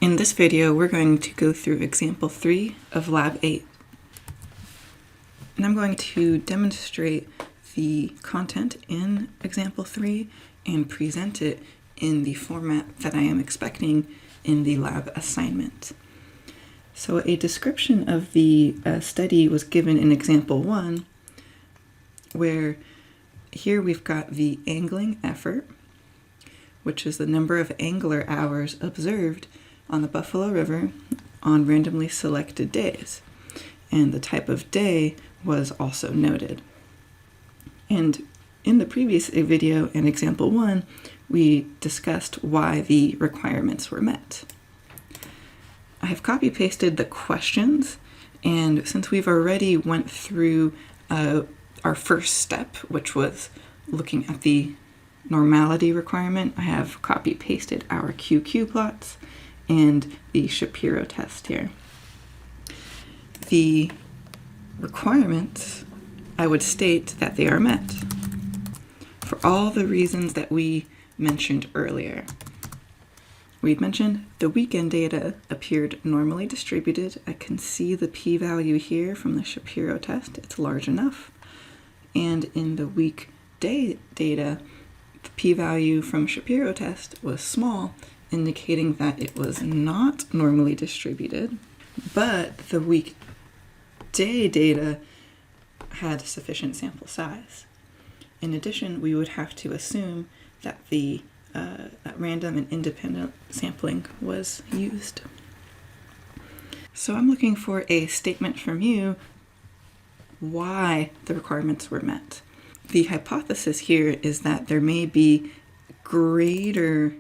In this video, we're going to go through example 3 of Lab 8. And I'm going to demonstrate the content in example 3 and present it in the format that I am expecting in the lab assignment. So a description of the study was given in example 1, where here we've got the angling effort, which is the number of angler hours observed on the Buffalo River on randomly selected days. And the type of day was also noted. And in the previous video in example 1, we discussed why the requirements were met. I have copy-pasted the questions, and since we've already went through our first step, which was looking at the normality requirement, I have copy-pasted our QQ plots and the Shapiro test here. The requirements, I would state that they are met for all the reasons that we mentioned earlier. We'd mentioned the weekend data appeared normally distributed. I can see the p-value here from the Shapiro test. It's large enough. And in the weekday data, the p-value from Shapiro test was small, indicating that it was not normally distributed, but the weekday data had sufficient sample size. In addition, we would have to assume that that random and independent sampling was used. So I'm looking for a statement from you why the requirements were met. The hypothesis here is that there may be greater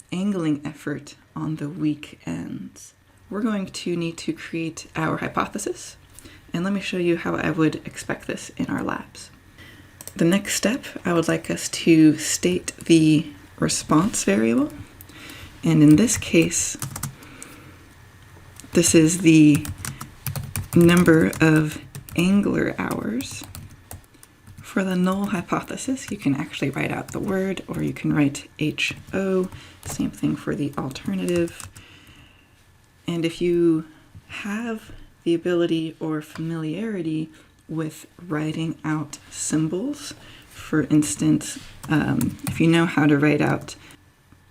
angling effort on the weekends. We're going to need to create our hypothesis, and let me show you how I would expect this in our labs. The next step, I would like us to state the response variable, and in this case, this is the number of angler hours. For the null hypothesis, you can actually write out the word, or you can write HO, same thing for the alternative. And if you have the ability or familiarity with writing out symbols, for instance, if you know how to write out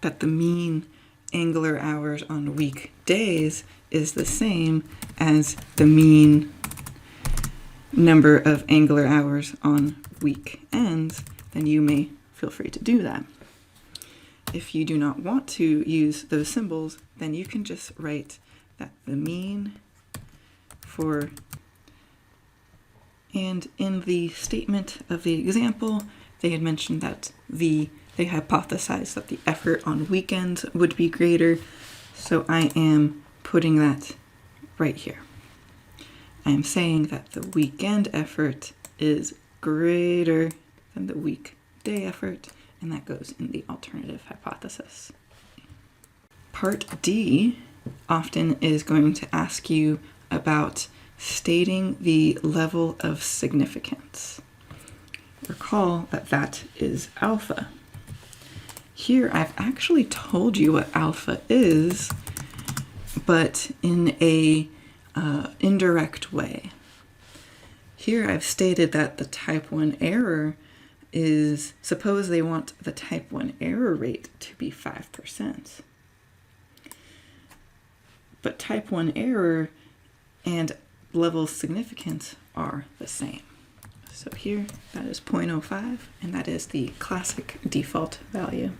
that the mean angler hours on weekdays is the same as the mean number of angler hours on weekends, then you may feel free to do that. If you do not want to use those symbols, then you can just write that the mean for, and in the statement of the example, they had mentioned that they hypothesized that the effort on weekends would be greater, so I am putting that right here. I am saying that the weekend effort is greater than the weekday effort, and that goes in the alternative hypothesis. Part D often is going to ask you about stating the level of significance. Recall that that is alpha. Here I've actually told you what alpha is, but in a indirect way. Here I've stated that the type 1 error is, suppose they want the type 1 error rate to be 5%. But type 1 error and level of significance are the same. So here that is 0.05, and that is the classic default value.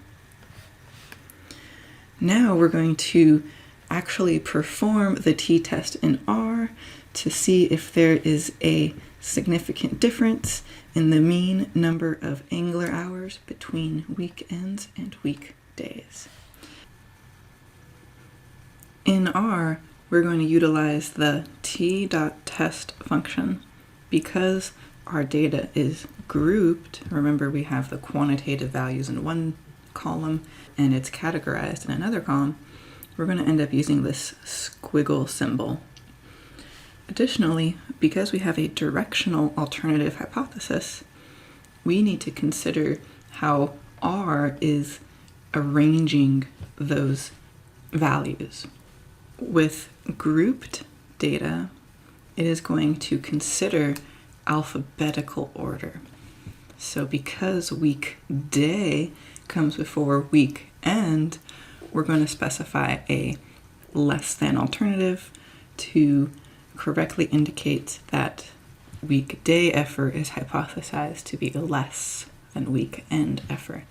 Now we're going to actually perform the t-test in R to see if there is a significant difference in the mean number of angler hours between weekends and weekdays. In R, we're going to utilize the t.test function. Because our data is grouped, remember we have the quantitative values in one column and it's categorized in another column, we're going to end up using this squiggle symbol. Additionally, because we have a directional alternative hypothesis, we need to consider how R is arranging those values. With grouped data, it is going to consider alphabetical order. So because weekday comes before weekend, we're going to specify a less than alternative to correctly indicate that weekday effort is hypothesized to be less than weekend effort.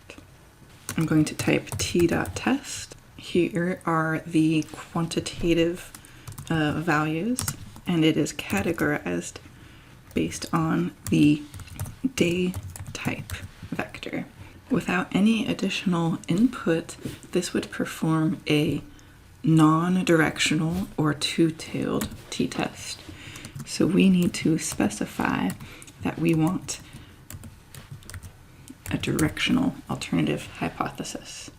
I'm going to type t.test. Here are the quantitative values, and it is categorized based on the day type vector. Without any additional input, this would perform a non-directional or two-tailed t-test. So we need to specify that we want a directional alternative hypothesis.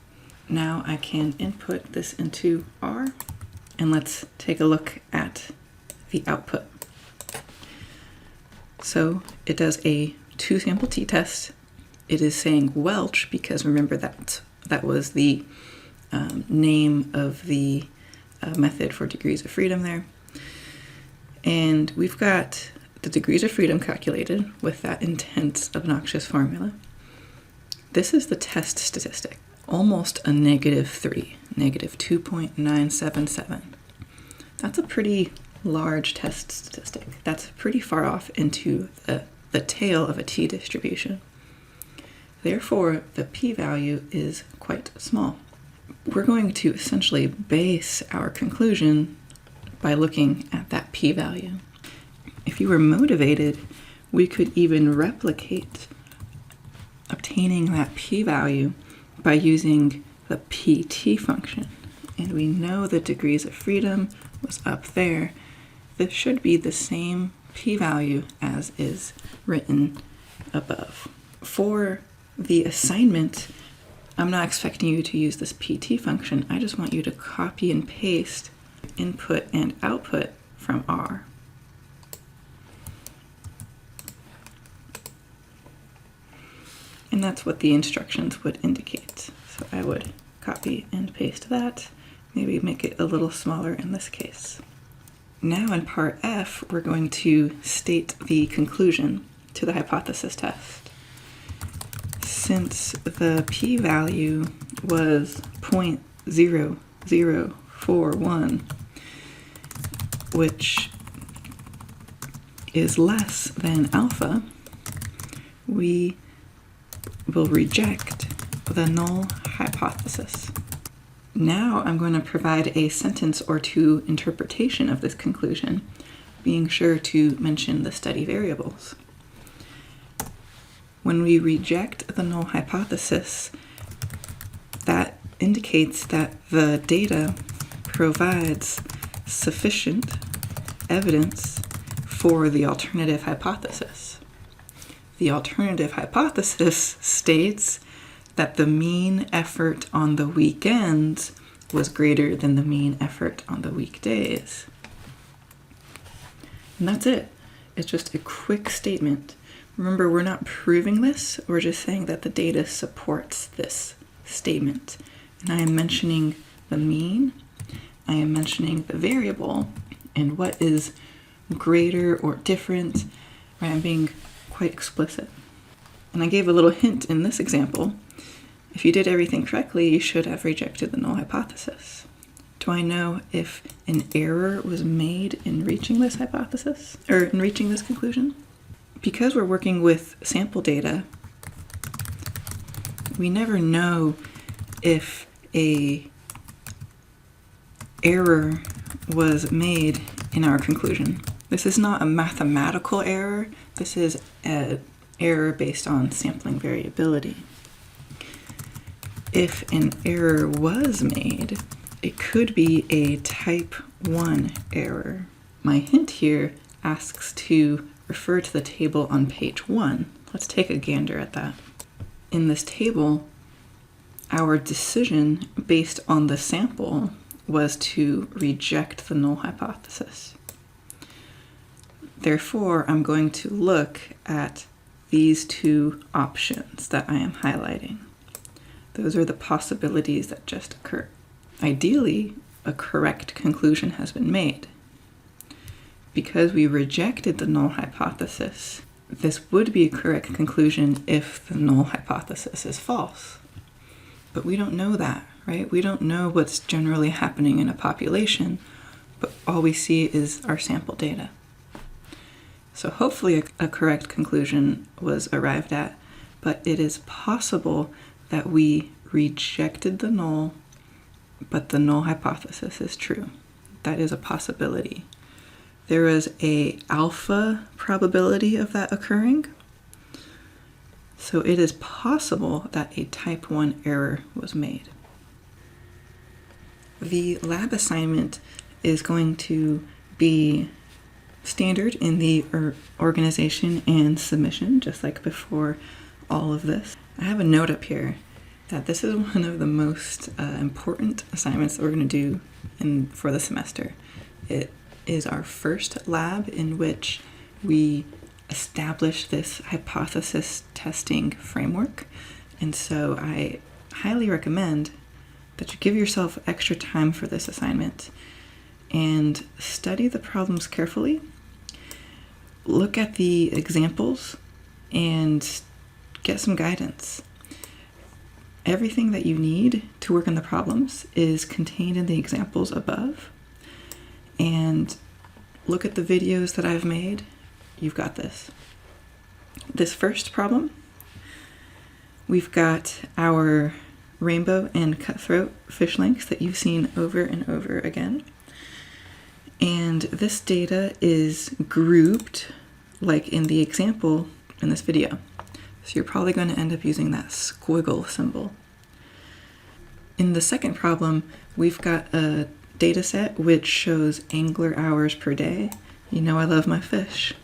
Now I can input this into R, and let's take a look at the output. So it does a 2-sample t-test. It is saying Welch because remember that was the name of the method for degrees of freedom there. And we've got the degrees of freedom calculated with that intense, obnoxious formula. This is the test statistic, almost a -3, -2.977. That's a pretty large test statistic. That's pretty far off into the tail of a t-distribution. Therefore, the p-value is quite small. We're going to essentially base our conclusion by looking at that p-value. If you were motivated, we could even replicate obtaining that p-value by using the pt function. And we know the degrees of freedom was up there. This should be the same p-value as is written above. For the assignment, I'm not expecting you to use this pt function. I just want you to copy and paste input and output from R. And that's what the instructions would indicate. So I would copy and paste that, maybe make it a little smaller in this case. Now in part F, we're going to state the conclusion to the hypothesis test. Since the p-value was 0.0041, which is less than alpha, we will reject the null hypothesis. Now I'm going to provide a sentence or two interpretation of this conclusion, being sure to mention the study variables. When we reject the null hypothesis, that indicates that the data provides sufficient evidence for the alternative hypothesis. The alternative hypothesis states that the mean effort on the weekends was greater than the mean effort on the weekdays. And that's it. It's just a quick statement. Remember, we're not proving this, we're just saying that the data supports this statement. And I am mentioning the mean, I am mentioning the variable, and what is greater or different, right? I'm being quite explicit. And I gave a little hint in this example. If you did everything correctly, you should have rejected the null hypothesis. Do I know if an error was made in reaching this hypothesis, or in reaching this conclusion? Because we're working with sample data, we never know if a error was made in our conclusion. This is not a mathematical error. This is an error based on sampling variability. If an error was made, it could be a type 1 error. My hint here asks to refer to the table on page 1. Let's take a gander at that. In this table, our decision based on the sample was to reject the null hypothesis. Therefore, I'm going to look at these two options that I am highlighting. Those are the possibilities that just occur. ideally, a correct conclusion has been made. Because we rejected the null hypothesis, this would be a correct conclusion if the null hypothesis is false. But we don't know that, right? We don't know what's generally happening in a population, but all we see is our sample data. So hopefully a correct conclusion was arrived at, but it is possible that we rejected the null, but the null hypothesis is true. That is a possibility. There is an alpha probability of that occurring. So it is possible that a type 1 error was made. The lab assignment is going to be standard in the organization and submission, just like before all of this. I have a note up here that this is one of the most important assignments that we're going to do for the semester. It is our first lab in which we establish this hypothesis testing framework. And so I highly recommend that you give yourself extra time for this assignment and study the problems carefully. Look at the examples and get some guidance. Everything that you need to work on the problems is contained in the examples above. And look at the videos that I've made. You've got this. This first problem, we've got our rainbow and cutthroat fish lengths that you've seen over and over again. And this data is grouped like in the example in this video. So you're probably going to end up using that squiggle symbol. In the second problem, we've got a data set which shows angler hours per day. You know I love my fish.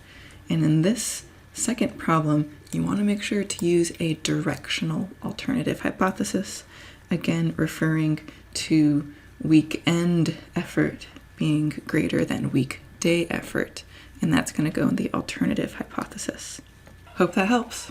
And in this second problem, you want to make sure to use a directional alternative hypothesis, again referring to weekend effort being greater than weekday effort, and that's going to go in the alternative hypothesis. Hope that helps.